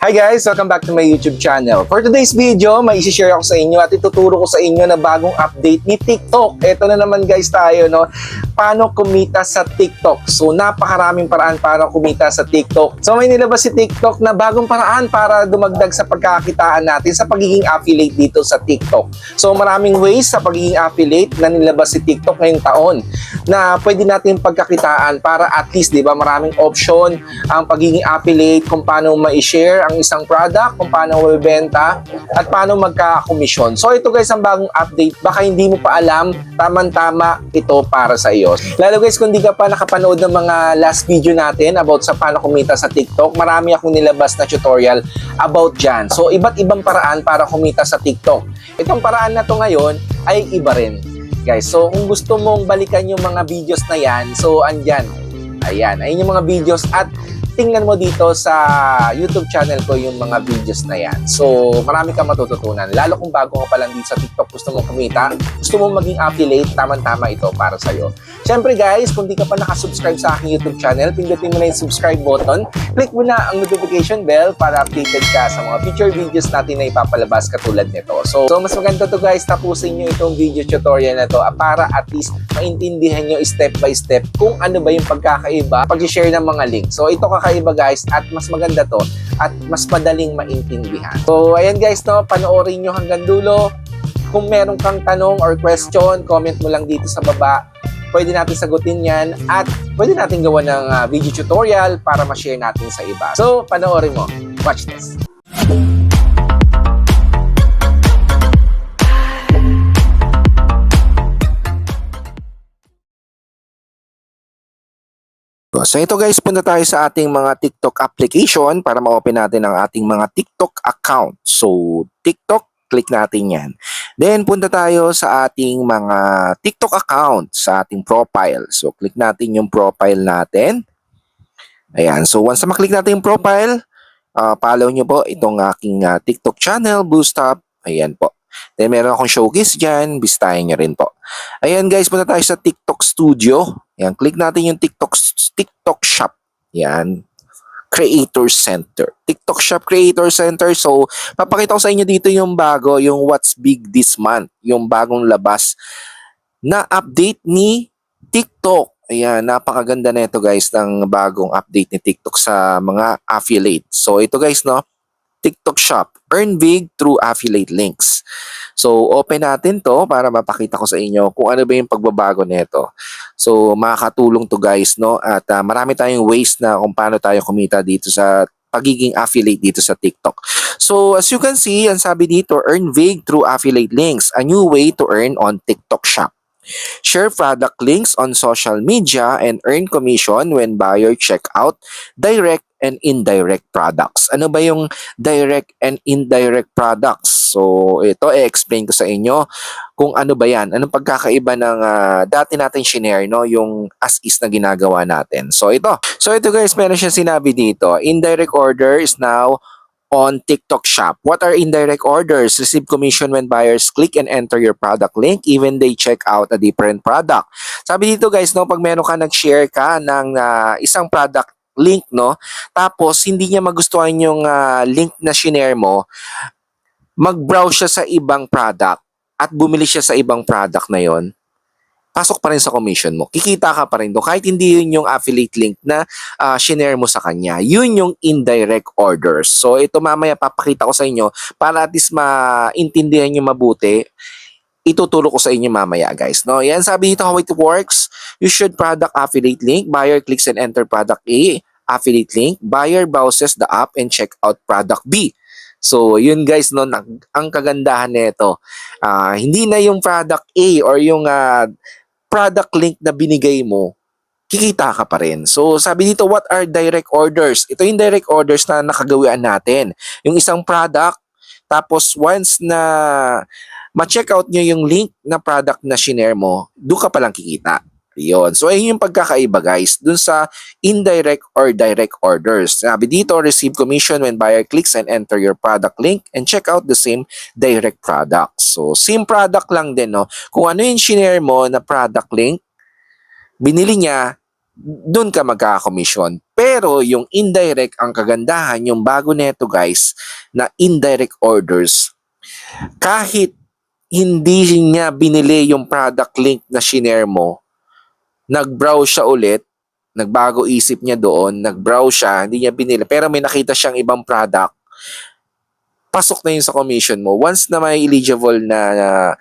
Hi guys! Welcome back to my YouTube channel. For today's video, may isi-share ako sa inyo at ituturo ko sa inyo na bagong update ni TikTok. Ito na naman guys tayo, no? Paano kumita sa TikTok. So, napakaraming paraan para kumita sa TikTok. So, may nilabas si TikTok na bagong paraan para dumagdag sa pagkakakitaan natin sa pagiging affiliate dito sa TikTok. So, maraming ways sa pagiging affiliate na nilabas si TikTok ngayong taon na pwede natin pagkakitaan para at least, di ba, maraming option ang pagiging affiliate, kung paano ma-share ang isang product, kung paano mabibenta, at paano magkakakomisyon. So ito guys ang bagong update. Baka hindi mo pa alam, tamang-tama ito para sa iyo. Lalo guys, kung di ka pa nakapanood ng mga last video natin about sa paano kumita sa TikTok, marami akong nilabas na tutorial about dyan. So iba't ibang paraan para kumita sa TikTok. Itong paraan na to ngayon ay iba rin. Guys, so kung gusto mong balikan yung mga videos na yan, so andyan. Ayan, ayun yung mga videos at tingnan mo dito sa YouTube channel ko yung mga videos na yan. So, marami kang matututunan. Lalo kung bago ka pa lang dito sa TikTok, gusto mong kumita, gusto mong maging affiliate, tamang-tama ito para sa'yo. Siyempre guys, kung di ka pa nakasubscribe sa aking YouTube channel, pindutin mo na yung subscribe button, click mo na ang notification bell para updated ka sa mga future videos natin na ipapalabas katulad nito. So mas maganda to guys, tapusin nyo itong video tutorial na to para at least maintindihan nyo step by step kung ano ba yung pagkakaiba pag-share ng mga link. So ito kakaiba guys at mas maganda to at mas madaling maintindihan. So ayan guys, no, panoorin nyo hanggang dulo. Kung meron kang tanong or question, comment mo lang dito sa baba. Pwede natin sagutin yan at pwede natin gawa ng video tutorial para ma-share natin sa iba. So panoorin mo. Watch this. So ito guys, punta tayo sa ating mga TikTok application para ma-open natin ang ating mga TikTok account. So TikTok, click natin yan. Then punta tayo sa ating mga TikTok account, sa ating profile. So click natin yung profile natin. Ayan, so once na maklik natin yung profile, follow nyo po itong aking TikTok channel, Boost Up. Ayan po. Then meron akong showcase dyan, bisitahin nyo rin po. Ayan guys, punta tayo sa TikTok Studio. Ayan, click natin yung TikTok Shop. Ayan, Creator Center. TikTok Shop Creator Center. So, papakita ko sa inyo dito yung bago, yung What's Big This Month. Yung bagong labas na update ni TikTok. Ayan, napakaganda na ito guys ng bagong update ni TikTok sa mga affiliate. So, ito guys, no? TikTok Shop. Earn big through affiliate links. So, open natin to para mapakita ko sa inyo kung ano ba yung pagbabago nito. So, makakatulong to guys, no? At marami tayong ways na kung paano tayo kumita dito sa pagiging affiliate dito sa TikTok. So, as you can see, ang sabi dito, earn big through affiliate links. A new way to earn on TikTok Shop. Share product links on social media and earn commission when buyer check out direct and indirect products. Ano ba yung direct and indirect products? So, ito i-explain ko sa inyo kung ano ba yan. Anong pagkakaiba ng dati natin shinare, no? Yung as is na ginagawa natin. So, ito. So, ito guys, meron siya sinabi dito. Indirect order is now on TikTok Shop. What are indirect orders? Receive commission when buyers click and enter your product link even they check out a different product. Sabi dito guys, no, pag meron ka nag-share ka ng isang product link, no, tapos hindi niya magustuhan yung link na shinare mo, mag-browse siya sa ibang product at bumili siya sa ibang product na yon, pasok pa rin sa commission mo. Kikita ka pa rin doon. Kahit hindi yun yung affiliate link na shinare mo sa kanya. Yun yung indirect orders. So, ito mamaya papakita ko sa inyo para at least maintindihan nyo mabuti. Ituturo ko sa inyo mamaya, guys. No? Yan, sabi dito how it works. You should product affiliate link. Buyer clicks and enter product A. Affiliate link. Buyer browses the app and check out product B. So, yun guys, no, ang kagandahan nito. Hindi na yung product A or yung product link na binigay mo, kikita ka pa rin. So, sabi dito, what are direct orders? Ito yung direct orders na nakagawian natin. Yung isang product, tapos once na ma-check out nyo yung link na product na shinare mo, doon ka palang kikita. Yun. So, ayun yung pagkakaiba guys dun sa indirect or direct orders. Sabi dito, receive commission when buyer clicks and enter your product link and check out the same direct product. So, same product lang din, no? Kung ano yung shinare mo na product link, binili niya, doon ka magkaka-commission. Pero yung indirect, ang kagandahan, yung bago neto guys, na indirect orders, kahit hindi niya binili yung product link na shinare mo, nag-browse siya ulit, nagbago isip niya doon, nag-browse siya, hindi niya binili, pero may nakita siyang ibang product, pasok na yun sa commission mo once na may eligible na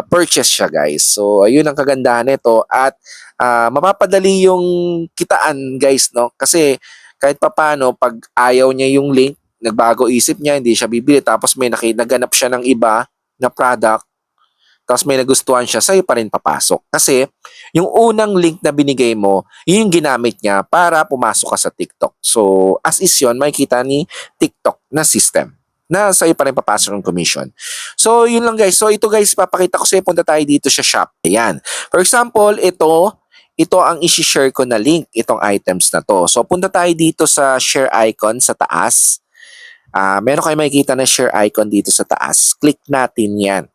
purchase siya guys. So ayun ang kagandahan nito at mapapadali yung kitaan guys, no? Kasi kahit papano pag ayaw niya yung link, nagbago isip niya, hindi siya bibili, tapos may naganap siya ng iba na product, tapos may nagustuhan siya, sa'yo pa rin papasok. Kasi yung unang link na binigay mo, yun yung ginamit niya para pumasok ka sa TikTok. So as is yun, makikita ni TikTok na system na sa'yo pa rin papasok ng commission. So, yun lang guys. So, ito guys, papakita ko sa'yo. Punta tayo dito sa shop. Ayan. For example, ito ang isi-share ko na link, itong items na to. So, punta tayo dito sa share icon sa taas. Meron kayo makikita na share icon dito sa taas. Click natin yan.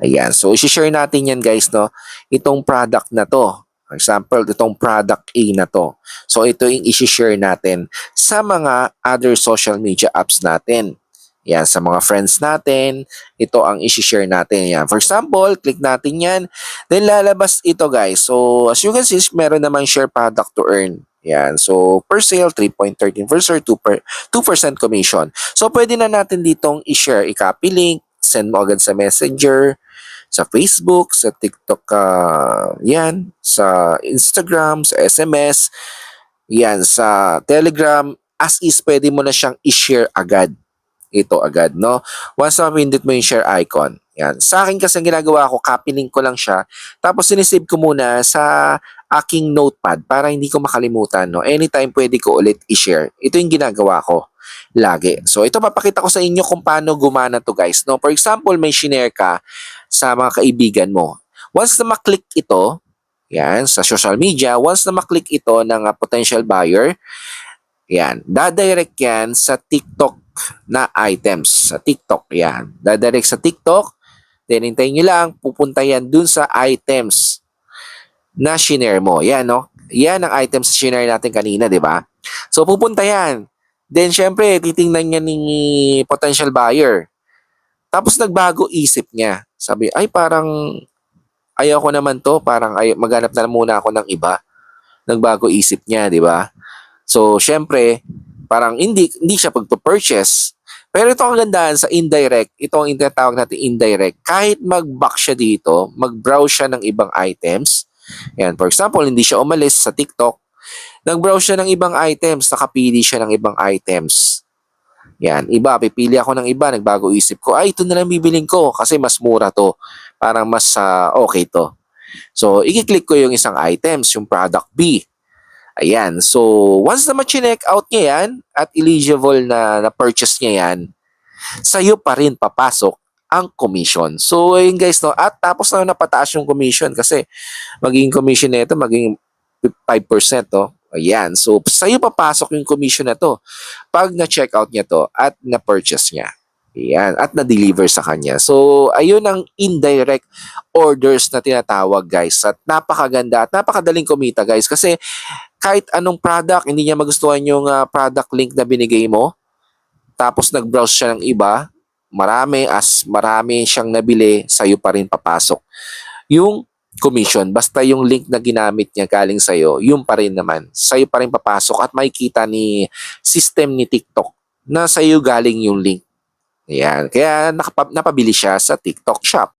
Ayan. So, isi-share natin yan guys, no? Itong product na to. For example, itong product A na to. So, ito yung isi-share natin sa mga other social media apps natin. Yan, sa mga friends natin, ito ang isi-share natin. Yan. For example, click natin yan. Then, lalabas ito guys. So, as you can see, meron namang share product to earn. Yan. So, per sale, 3.13%, 2% commission. So, pwede na natin ditong i-share, i-copy link, send mo agad sa Messenger, sa Facebook, sa TikTok, yan, sa Instagram, sa SMS, yan, sa Telegram, as is, pwede mo na siyang i-share agad. Ito agad, no? Once na mapindot mo yung share icon, yan. Sa akin kasi ang ginagawa ko, copy link ko lang siya, tapos sinisave ko muna sa aking notepad para hindi ko makalimutan, no? Anytime pwede ko ulit i-share. Ito yung ginagawa ko lagi. So, ito papakita ko sa inyo kung paano gumana to guys, no? For example, may shinare ka sa mga kaibigan mo. Once na maklik ito, yan, sa social media, once na maklik ito ng potential buyer, yan, dadirect yan sa TikTok na items. Sa TikTok, yan. Dadirect sa TikTok, then hintayin nyo lang, pupunta yan dun sa items na shinare mo. Yan, no? Yan ang items na shinare natin kanina, di ba? So, pupunta yan. Then, syempre, titingnan niya ni potential buyer. Tapos, nagbago isip niya. Sabi, ay parang ayaw ko naman to, parang maghanap na muna ako ng iba. Nagbago isip niya, di ba? So, syempre, parang hindi siya pagpa-purchase. Pero ito ang kagandahan sa indirect, ito ang tinatawag natin indirect. Kahit mag-back siya dito, mag-browse siya ng ibang items. Yan, for example, hindi siya umalis sa TikTok. Nag-browse siya ng ibang items, nakapili siya ng ibang items. Yan, iba, pipili ako ng iba, nagbago isip ko, ay ito na lang bibiling ko kasi mas mura to. Parang mas okay to. So, i-click ko yung isang items, yung product B. Ayan, so once na ma-check out niya yan at eligible na purchase niya yan, sa'yo pa rin papasok ang commission. So, ayun guys, no? At tapos na napataas yung commission kasi magiging commission nito magiging 5%, no? Ayan, so sa'yo papasok yung commission na to pag na-check out niya to at na-purchase niya. Ayan, at na-deliver sa kanya. So, ayun ang indirect orders na tinatawag guys. At napakaganda at napakadaling kumita guys kasi kahit anong product, hindi niya magustuhan yung product link na binigay mo, tapos nag-browse siya ng iba, marami siyang nabili, sa'yo pa rin papasok yung commission. Basta yung link na ginamit niya galing sa'yo, yung pa rin naman. Sa'yo pa rin papasok at makikita ni system ni TikTok na sa'yo galing yung link. Ayan. Kaya napabili siya sa TikTok shop.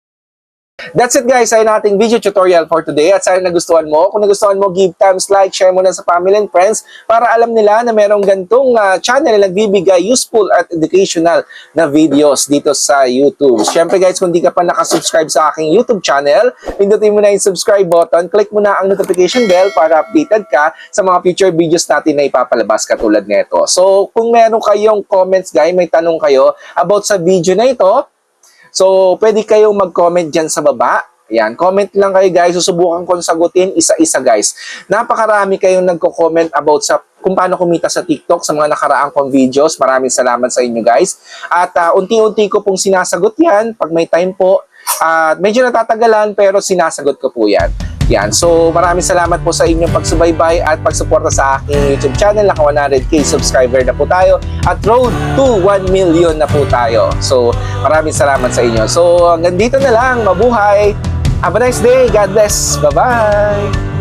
That's it guys, ay nating video tutorial for today at sana nagustuhan mo. Kung nagustuhan mo, give thumbs like, share mo na sa family and friends para alam nila na merong gantong channel na nagbibigay useful at educational na videos dito sa YouTube. Siyempre guys, kung di ka pa nakasubscribe sa aking YouTube channel, pindutin mo na yung subscribe button, click mo na ang notification bell para updated ka sa mga future videos natin na ipapalabas katulad nito. So, kung meron kayong comments guys, may tanong kayo about sa video na ito, so, pwede kayong mag-comment dyan sa baba. Ayan, comment lang kayo guys. Susubukan kong sagutin isa-isa guys. Napakarami kayong nagko-comment about sa kung paano kumita sa TikTok sa mga nakaraang kong videos. Maraming salamat sa inyo guys. At unti-unti ko pong sinasagot yan pag may time po. Medyo natatagalan pero sinasagot ko po yan. Yan. So, maraming salamat po sa inyong pagsubaybay at pagsuporta sa aking YouTube channel. Naka 100k subscriber na po tayo at road to 1 million na po tayo. So, maraming salamat sa inyo. So, hanggang dito na lang. Mabuhay! Have a nice day. God bless. Bye-bye!